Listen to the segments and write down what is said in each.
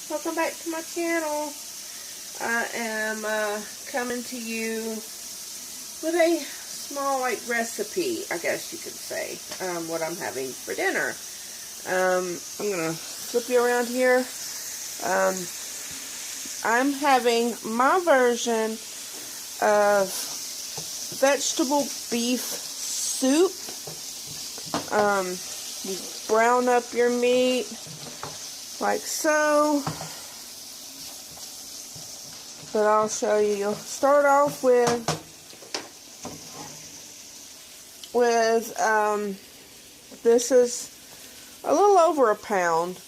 Welcome back to my channel. I am coming to you with a small recipe, I guess you could say, what I'm having for dinner. I'm gonna flip you around here. I'm having my version of vegetable beef soup. You brown up your meat like so. But I'll show you. You'll start off with this is a little over a pound,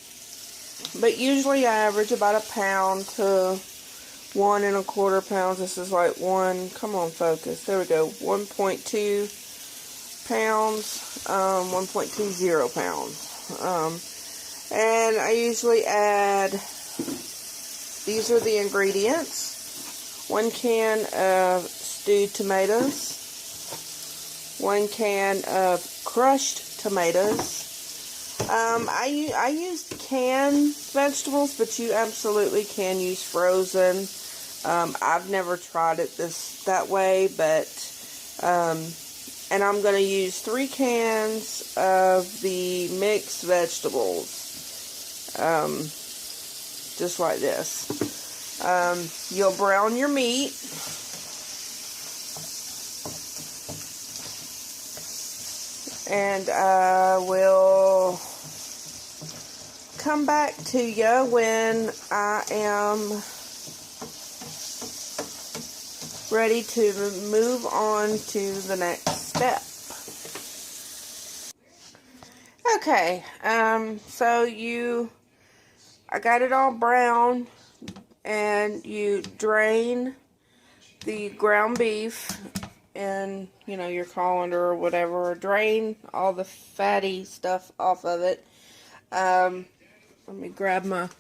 but usually I average about a pound to 1 1/4 pounds. This is like come on, focus, there we go, 1.2 pounds, 1.20 pounds. And I usually add, these are the ingredients: 1 can of stewed tomatoes, 1 can of crushed tomatoes. I used canned vegetables, but you absolutely can use frozen. I've never tried it that way, but and I'm going to use 3 cans of the mixed vegetables, just like this. You'll brown your meat. And I will come back to you when I am ready to move on to the next step. Okay, so I got it all brown, and you drain the ground beef in, your colander or whatever. Drain all the fatty stuff off of it. Let me grab one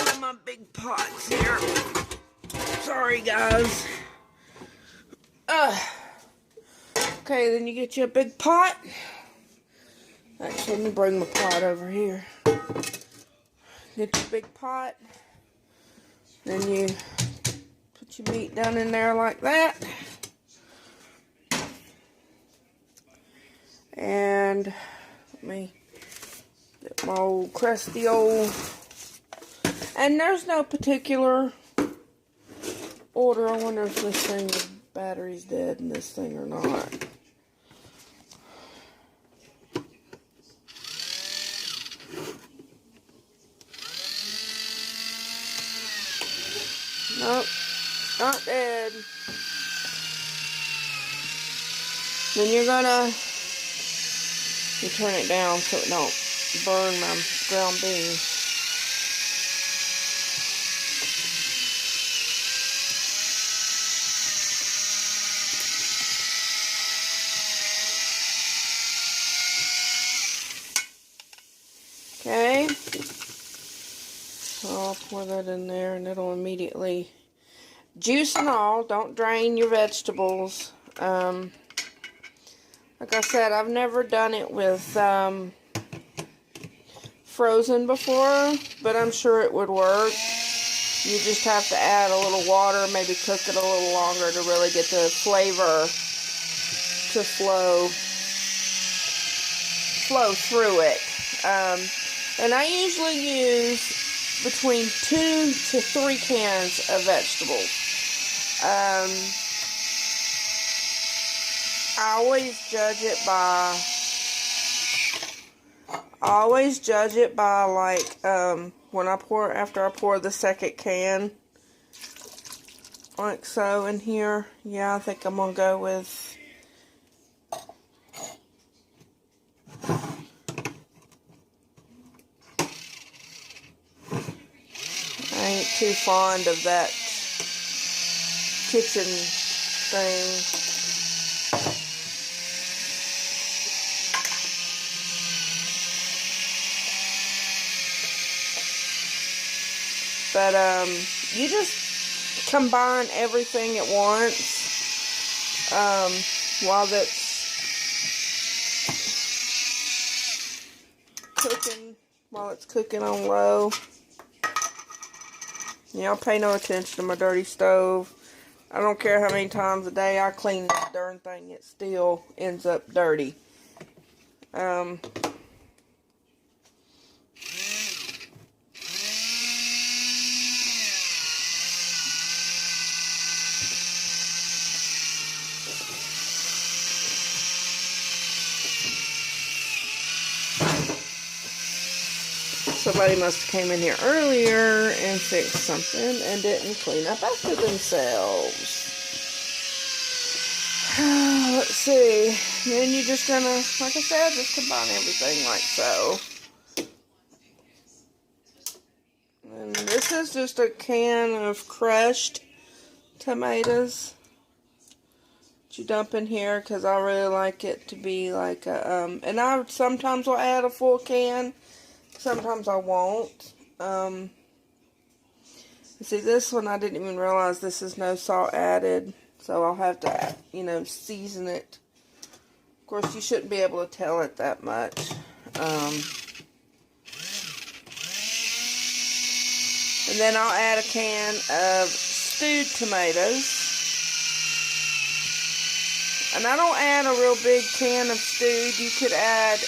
of my big pots here. Sorry, guys. Okay, then you get you a big pot. Actually, let me bring my pot over here. Get your big pot. Then you put your meat down in there like that. And let me get my old crusty old. And there's no particular order. I wonder if this thing, the battery's dead in this thing or not. Nope, not dead. Then you turn it down so it don't burn my ground beef. Okay. I'll pour that in there, and it'll immediately juice and all. Don't drain your vegetables. Like I said, I've never done it with frozen before, but I'm sure it would work. You just have to add a little water, maybe cook it a little longer to really get the flavor to flow through it. And I usually use between 2 to 3 cans of vegetables. I always judge it by like after I pour the second can, like so in here. Yeah, I think I'm gonna go with I ain't too fond of that kitchen thing. But you just combine everything at once while that's cooking while it's cooking on low. Y'all pay no attention to my dirty stove. I don't care how many times a day I clean this darn thing, it still ends up dirty. Somebody must have came in here earlier and fixed something and didn't clean up after themselves. Let's see. Then you're just gonna, like I said, just combine everything like so. And this is just a can of crushed tomatoes that you dump in here because I really like it to be like a, and I sometimes will add a full can. Sometimes I won't. See, this one I didn't even realize this is no salt added. So I'll have to, you know, season it. Of course, you shouldn't be able to tell it that much. And then I'll add a can of stewed tomatoes. And I don't add a real big can of stewed. You could add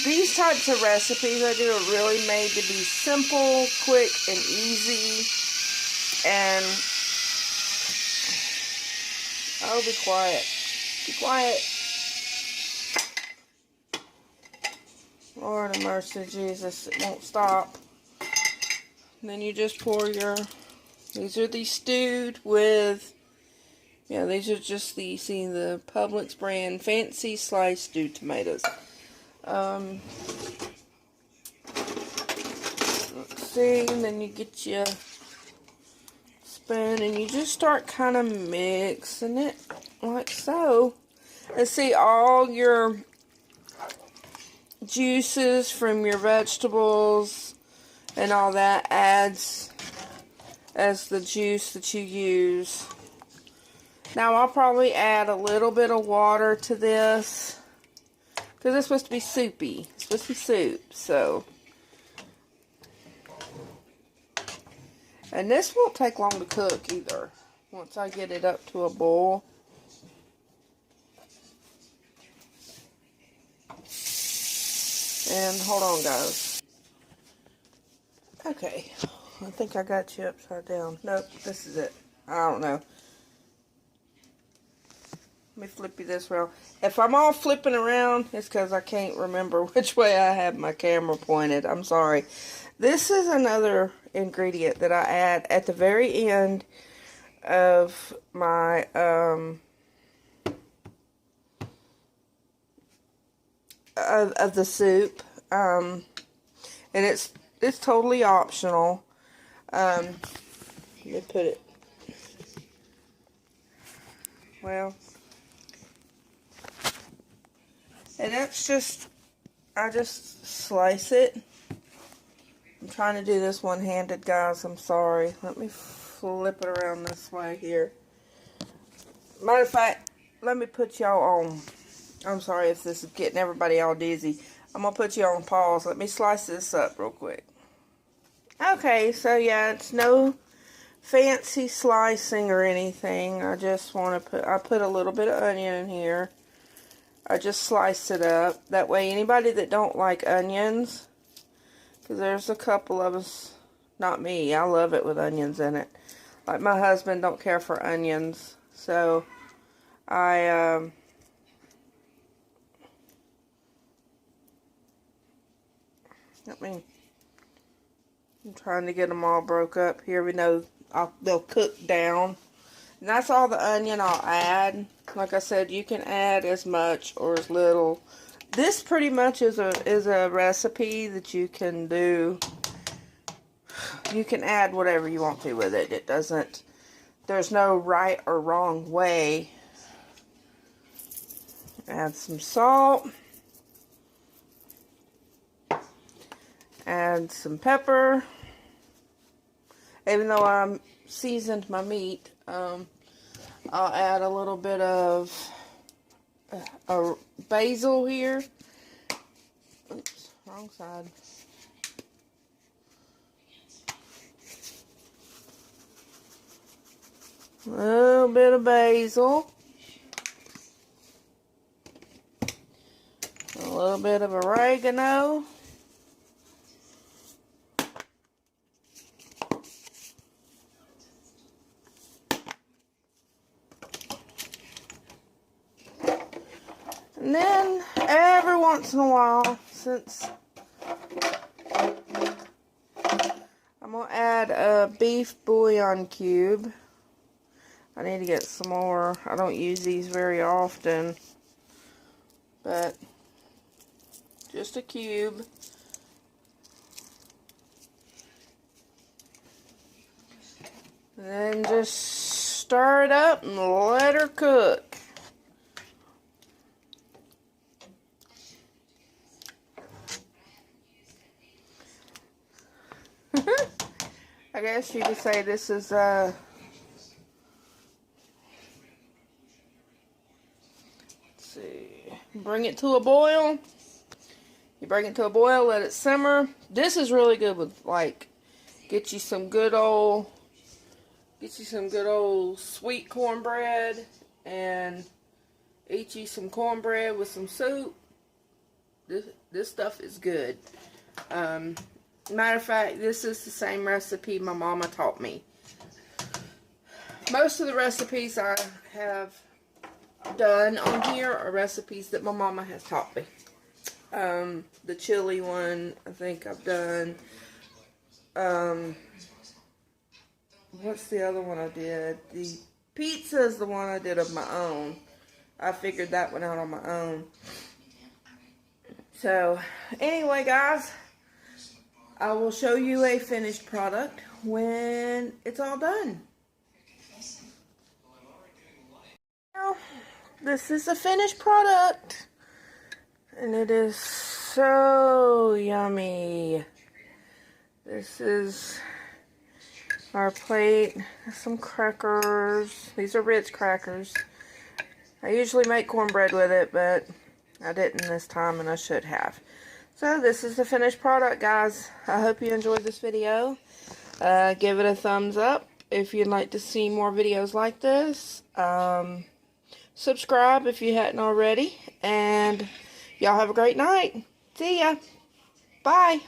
these types of recipes I do are really made to be simple, quick, and easy. And oh, be quiet. Be quiet. Lord of mercy, Jesus, it won't stop. And then you just pour these are the stewed with, yeah, these are just the Publix brand fancy sliced stewed tomatoes. Let's see, and then you get your spoon and you just start kind of mixing it like so. And see, all your juices from your vegetables and all that adds as the juice that you use. Now I'll probably add a little bit of water to this because it's supposed to be soupy. It's supposed to be soup, so. And this won't take long to cook either. Once I get it up to a boil. And hold on, guys. Okay. I think I got you upside down. Nope, this is it. I don't know. Let me flip you this way. If I'm all flipping around, it's because I can't remember which way I have my camera pointed. I'm sorry. This is another ingredient that I add at the very end of my of the soup, and it's totally optional. Let me put it. Well. And that's just, I just slice it. I'm trying to do this one-handed, guys. I'm sorry. Let me flip it around this way here. Matter of fact, let me put y'all on. I'm sorry if this is getting everybody all dizzy. I'm going to put you on pause. Let me slice this up real quick. Okay, so yeah, it's no fancy slicing or anything. I just want to I put a little bit of onion in here. I just slice it up. That way anybody that don't like onions, because there's a couple of us, not me, I love it with onions in it. Like my husband don't care for onions. So I'm trying to get them all broke up. Here we know they'll cook down. And that's all the onion I'll add. Like I said, you can add as much or as little. This pretty much is a recipe that you can do. You can add whatever you want to with it. It doesn't, there's no right or wrong way. Add some salt. Add some pepper. Even though I seasoned my meat, I'll add a little bit of basil here. Oops, wrong side. A little bit of basil. A little bit of oregano. And then, every once in a while, since I'm going to add a beef bouillon cube. I need to get some more. I don't use these very often, but just a cube. And then just stir it up and let her cook. I guess you could say this is let's see, bring it to a boil. You bring it to a boil, let it simmer. This is really good with, like, get you some good old sweet cornbread, and eat you some cornbread with some soup. This stuff is good. Matter of fact, this is the same recipe my mama taught me. Most of the recipes I have done on here are recipes that my mama has taught me. The chili one, I think I've done. What's the other one I did? The pizza is the one I did of my own. I figured that one out on my own. So, anyway, guys, I will show you a finished product when it's all done. Now, this is a finished product, and it is so yummy. This is our plate. Some crackers. These are Ritz crackers. I usually make cornbread with it, but I didn't this time, and I should have. So this is the finished product, guys. I hope you enjoyed this video. Give it a thumbs up if you'd like to see more videos like this. Subscribe if you hadn't already. And y'all have a great night. See ya. Bye.